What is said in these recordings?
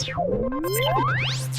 What's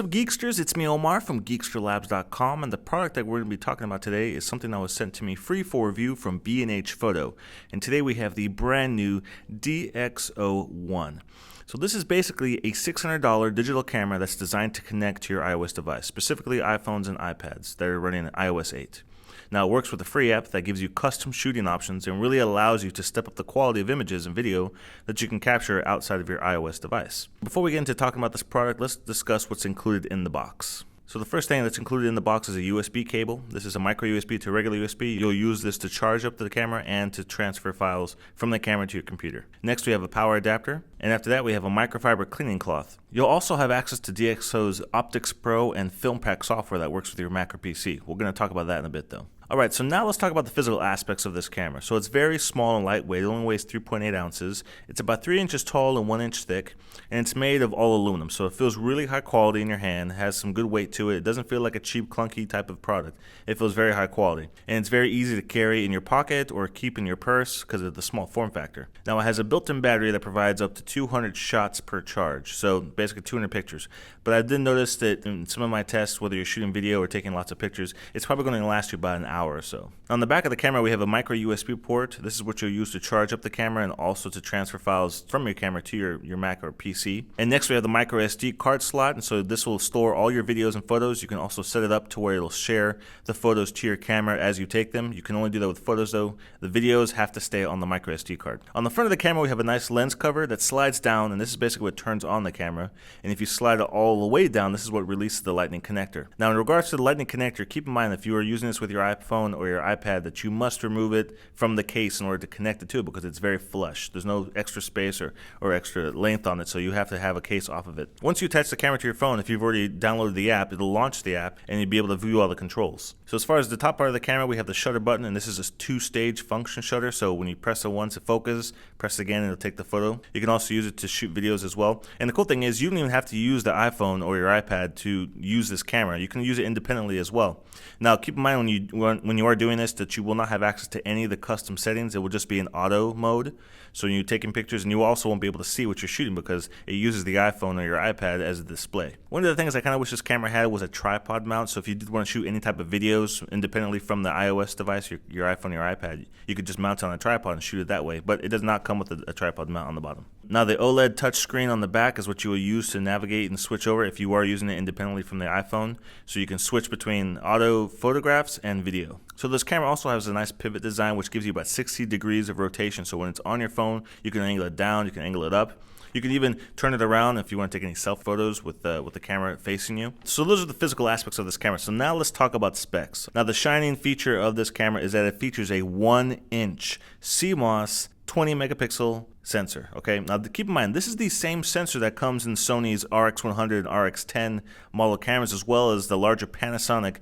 up, Geeksters? It's me, Omar from geeksterlabs.com, and the product that we're going to be talking about today is something that was sent to me free for review from B&H Photo. And today we have the brand new DXO One. So this is basically a $600 digital camera that's designed to connect to your iOS device, specifically iPhones and iPads that are running iOS 8. Now, it works with a free app that gives you custom shooting options and really allows you to step up the quality of images and video that you can capture outside of your iOS device. Before we get into talking about this product, let's discuss what's included in the box. So the first thing that's included in the box is a USB cable. This is a micro USB to regular USB. You'll use this to charge up the camera and to transfer files from the camera to your computer. Next, we have a power adapter. And after that, we have a microfiber cleaning cloth. You'll also have access to DxO's Optics Pro and Film Pack software that works with your Mac or PC. We're going to talk about that in a bit, though. Alright, so now let's talk about the physical aspects of this camera. So it's very small and lightweight. It only weighs 3.8 ounces. It's about 3 inches tall and 1 inch thick. And it's made of all aluminum. So it feels really high quality in your hand. It has some good weight to it. It doesn't feel like a cheap, clunky type of product. It feels very high quality. And it's very easy to carry in your pocket or keep in your purse because of the small form factor. Now, it has a built-in battery that provides up to 200 shots per charge. So basically 200 pictures. But I did notice that in some of my tests, whether you're shooting video or taking lots of pictures, it's probably going to last you about an hour or so. On the back of the camera, we have a micro USB port. This is what you'll use to charge up the camera and also to transfer files from your camera to your Mac or PC. And next, we have the micro SD card slot. And so this will store all your videos and photos. You can also set it up to where it'll share the photos to your camera as you take them. You can only do that with photos, though. The videos have to stay on the micro SD card. On the front of the camera, we have a nice lens cover that slides down, and this is basically what turns on the camera. And if you slide it all the way down, this is what releases the lightning connector. Now, in regards to the lightning connector, keep in mind if you are using this with your iPhone or your iPad that you must remove it from the case in order to connect it to it because it's very flush. There's no extra space or extra length on it, so you have to have a case off of it. Once you attach the camera to your phone, if you've already downloaded the app, it'll launch the app and you'll be able to view all the controls. So as far as the top part of the camera, we have the shutter button, and this is a two-stage function shutter. So when you press it once, it focuses, press it again, and it'll take the photo. You can also use it to shoot videos as well. And the cool thing is you don't even have to use the iPhone or your iPad to use this camera. You can use it independently as well. Now, keep in mind when you are doing this that you will not have access to any of the custom settings. It will just be in auto mode. So when you're taking pictures, and you also won't be able to see what you're shooting because it uses the iPhone or your iPad as a display. One of the things I kind of wish this camera had was a tripod mount. So if you did want to shoot any type of videos independently from the iOS device, your iPhone or your iPad, you could just mount it on a tripod and shoot it that way. But it does not come with a tripod mount on the bottom. Now, the OLED touchscreen on the back is what you will use to navigate and switch over if you are using it independently from the iPhone. So you can switch between auto photographs and video. So this camera also has a nice pivot design which gives you about 60 degrees of rotation. So when it's on your phone, you can angle it down, you can angle it up. You can even turn it around if you want to take any self photos with the camera facing you. So those are the physical aspects of this camera. So now let's talk about specs. Now, the shining feature of this camera is that it features a 1-inch CMOS 20 megapixel sensor. Okay, now keep in mind this is the same sensor that comes in Sony's RX100 and RX10 model cameras, as well as the larger Panasonic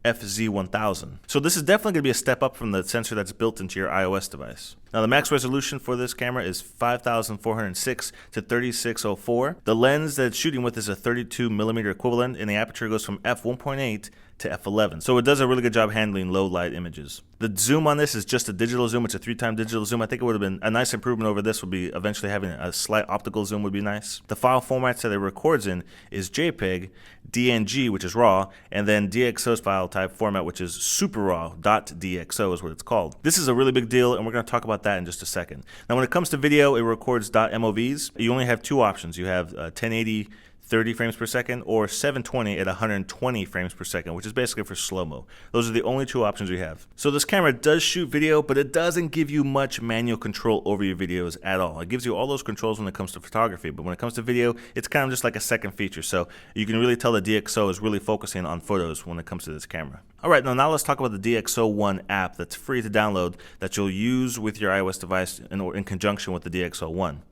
FZ1000. So this is definitely going to be a step up from the sensor that's built into your iOS device. Now, the max resolution for this camera is 5406 to 3604. The lens that it's shooting with is a 32mm equivalent, and the aperture goes from f1.8 to f11. So it does a really good job handling low light images. The zoom on this is just a digital zoom. It's a 3x digital zoom. I think it would have been a nice improvement over this would be eventually having a slight optical zoom would be nice. The file formats that it records in is JPEG, DNG, which is RAW, and then DXO's file type format, which is super raw, .dxo is what it's called. This is a really big deal, and we're going to talk about that in just a second. Now, when it comes to video, it records .movs. You only have two options. You have 1080 30 frames per second or 720 at 120 frames per second, which is basically for slow-mo. Those are the only two options we have. So this camera does shoot video, but it doesn't give you much manual control over your videos at all. It gives you all those controls when it comes to photography, but when it comes to video, it's kind of just like a second feature. So you can really tell the DxO is really focusing on photos when it comes to this camera. All right, now let's talk about the DxO One app that's free to download that you'll use with your iOS device in conjunction with the DxO One.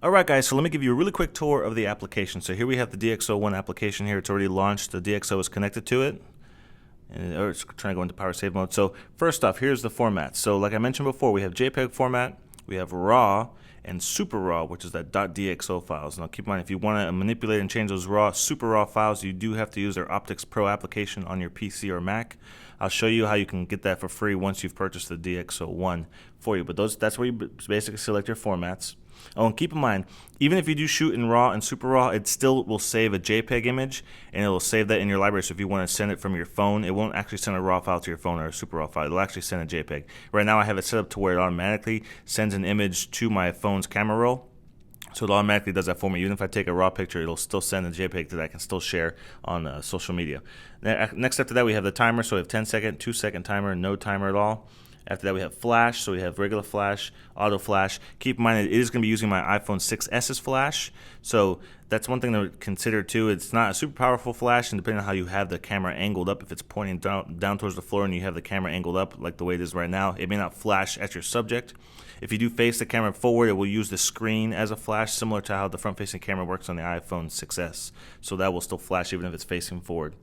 Alright guys, so let me give you a really quick tour of the application. So here we have the DxO One application here. It's already launched. The DxO is connected to it. And it's trying to go into power save mode. So first off, here's the format. So like I mentioned before, we have JPEG format, we have RAW, and super raw, which is that .dxo files. Now keep in mind, if you want to manipulate and change those super raw files, you do have to use their Optics Pro application on your PC or Mac. I'll show you how you can get that for free once you've purchased the DXO One for you. But that's where you basically select your formats. Oh, and keep in mind, even if you do shoot in RAW and Super RAW, it still will save a JPEG image, and it will save that in your library. So if you want to send it from your phone, it won't actually send a RAW file to your phone or a Super RAW file. It'll actually send a JPEG. Right now I have it set up to where it automatically sends an image to my phone's camera roll. So it automatically does that for me. Even if I take a RAW picture, it'll still send a JPEG that I can still share on social media. Next after that, we have the timer. So we have 10-second, 2-second timer, no timer at all. After that, we have flash. So we have regular flash, auto flash. Keep in mind, it is going to be using my iPhone 6s's flash. So that's one thing to consider too. It's not a super powerful flash, and depending on how you have the camera angled up, if it's pointing down towards the floor and you have the camera angled up like the way it is right now, it may not flash at your subject. If you do face the camera forward, it will use the screen as a flash, similar to how the front-facing camera works on the iPhone 6s. So that will still flash even if it's facing forward.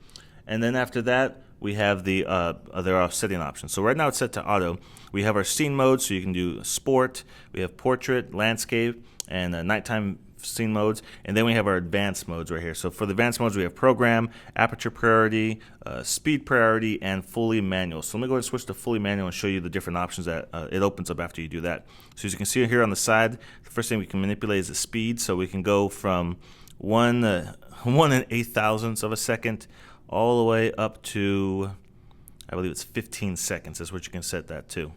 And then after that, we have the other setting options. So right now it's set to auto. We have our scene mode, so you can do sport. We have portrait, landscape, and nighttime scene modes. And then we have our advanced modes right here. So for the advanced modes, we have program, aperture priority, speed priority, and fully manual. So let me go ahead and switch to fully manual and show you the different options that it opens up after you do that. So as you can see here on the side, the first thing we can manipulate is the speed. So we can go from 1 1/8,000th of a second all the way up to, I believe it's 15 seconds. That's what you can set that to.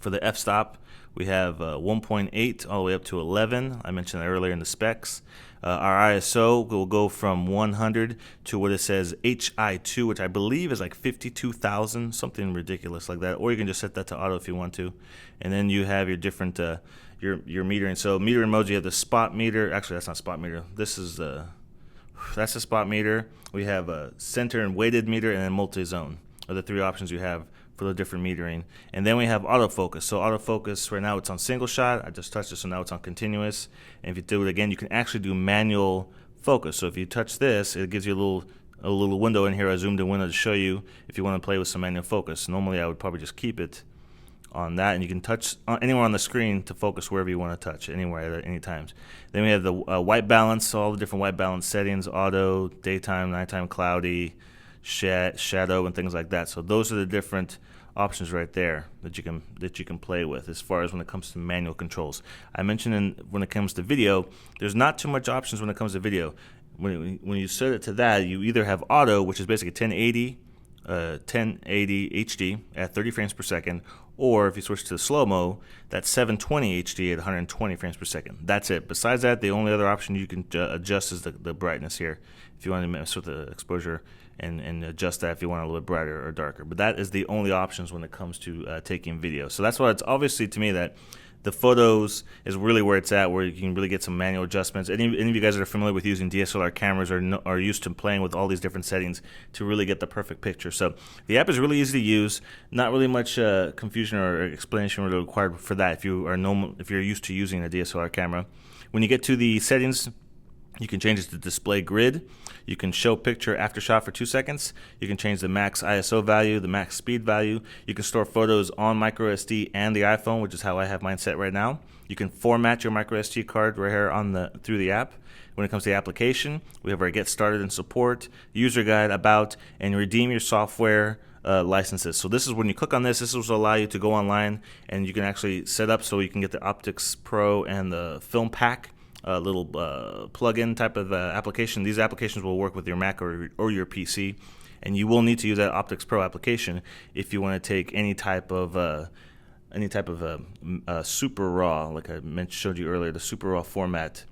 For the f-stop, we have 1.8 all the way up to 11. I mentioned that earlier in the specs. Our ISO will go from 100 to what it says Hi2, which I believe is like 52,000, something ridiculous like that. Or you can just set that to auto if you want to. And then you have your different your metering. So metering modes, you have the spot meter. Actually, that's not spot meter. This is that's a spot meter. We have a center and weighted meter, and then multi-zone are the three options you have for the different metering. And then we have autofocus. So autofocus, right now it's on single shot. I just touched it, so now it's on continuous. And if you do it again, you can actually do manual focus. So if you touch this, it gives you a little window in here, a zoomed in window to show you if you want to play with some manual focus. Normally I would probably just keep it on that, and you can touch anywhere on the screen to focus wherever you want to touch, anywhere at any times. Then we have the white balance, so all the different white balance settings: auto, daytime, nighttime, cloudy, shadow, and things like that. So those are the different options right there that you can play with as far as when it comes to manual controls. I mentioned when it comes to video, there's not too much options when it comes to video. When you set it to that, you either have auto, which is basically 1080 HD at 30 frames per second, or if you switch to slow-mo, that's 720 HD at 120 frames per second. That's it. Besides that, the only other option you can adjust is the brightness here. If you want to mess with the exposure and adjust that if you want it a little bit brighter or darker. But that is the only options when it comes to taking video. So that's why it's obviously to me that the photos is really where it's at, where you can really get some manual adjustments. Any of you guys that are familiar with using DSLR cameras are used to playing with all these different settings to really get the perfect picture. So the app is really easy to use. Not really much confusion or explanation really required for that if you're used to using a DSLR camera. When you get to the settings, you can change it to display grid. You can show picture after shot for 2 seconds. You can change the max ISO value, the max speed value. You can store photos on microSD and the iPhone, which is how I have mine set right now. You can format your microSD card right here through the app. When it comes to the application, we have our Get Started and Support, User Guide, About, and Redeem Your Software licenses. So this is when you click on this will allow you to go online and you can actually set up so you can get the Optics Pro and the Film Pack. Little plug-in type of application. These applications will work with your Mac or your PC, and you will need to use that Optics Pro application if you want to take any type of super raw, like I showed you earlier, the super raw format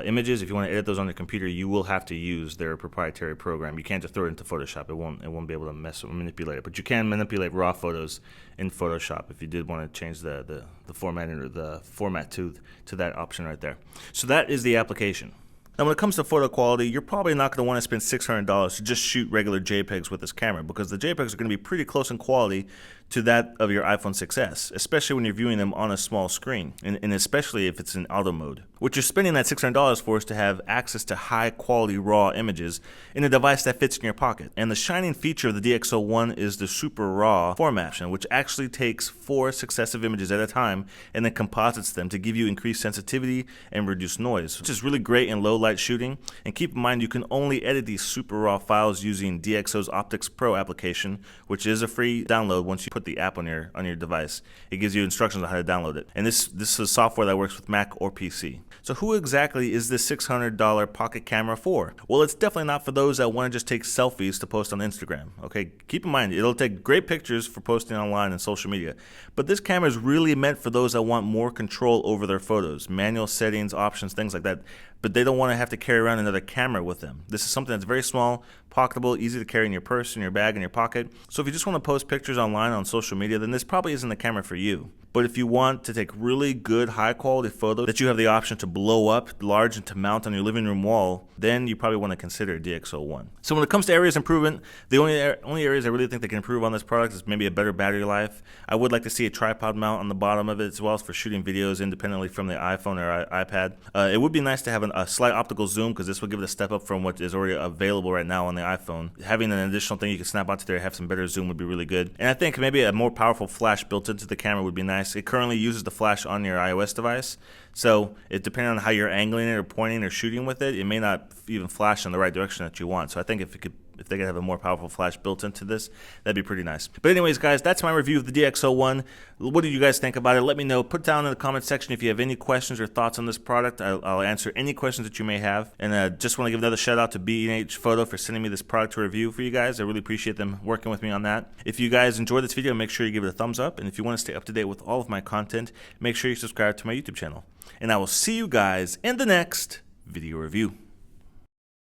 images. If you want to edit those on your computer, you will have to use their proprietary program. You can't just throw it into Photoshop. It won't be able to manipulate it. But you can manipulate raw photos in Photoshop if you did want to change the formatting or the format to that option right there. So that is the application. Now when it comes to photo quality, you're probably not going to want to spend $600 to just shoot regular JPEGs with this camera, because the JPEGs are going to be pretty close in quality to that of your iPhone 6s, especially when you're viewing them on a small screen, and especially if it's in auto mode. What you're spending that $600 for is to have access to high quality raw images in a device that fits in your pocket. And the shining feature of the DXO One is the super raw format option, which actually takes 4 successive images at a time and then composites them to give you increased sensitivity and reduce noise, which is really great in low light shooting. And keep in mind, you can only edit these super raw files using DxO's Optics Pro application, which is a free download once you put the app on your device. It gives you instructions on how to download it. And this is software that works with Mac or PC. So who exactly is this $600 pocket camera for? Well, it's definitely not for those that want to just take selfies to post on Instagram. Okay, keep in mind, it'll take great pictures for posting online and social media. But this camera is really meant for those that want more control over their photos, manual settings, options, things like that. But they don't want to have to carry around another camera with them. This is something that's very small, pocketable, easy to carry in your purse, in your bag, in your pocket. So if you just want to post pictures online on social media, then this probably isn't the camera for you. But if you want to take really good, high-quality photos that you have the option to blow up large and to mount on your living room wall, then you probably want to consider DXO One. So when it comes to areas of improvement, the only areas I really think they can improve on this product is maybe a better battery life. I would like to see a tripod mount on the bottom of it as well as for shooting videos independently from the iPhone or iPad. It would be nice to have a slight optical zoom, because this would give it a step up from what is already available right now on the iPhone. Having an additional thing you can snap onto there, have some better zoom would be really good. And I think maybe a more powerful flash built into the camera would be nice. It currently uses the flash on your iOS device, so it depending on how you're angling it or pointing or shooting with it, it may not even flash in the right direction that you want. So I think if they could have a more powerful flash built into this, that'd be pretty nice. But anyways, guys, that's my review of the DXO One. What did you guys think about it? Let me know. Put down in the comment section if you have any questions or thoughts on this product. I'll answer any questions that you may have. And just want to give another shout out to B&H Photo for sending me this product to review for you guys. I really appreciate them working with me on that. If you guys enjoyed this video, make sure you give it a thumbs up. And if you want to stay up to date with all of my content, make sure you subscribe to my YouTube channel. And I will see you guys in the next video review.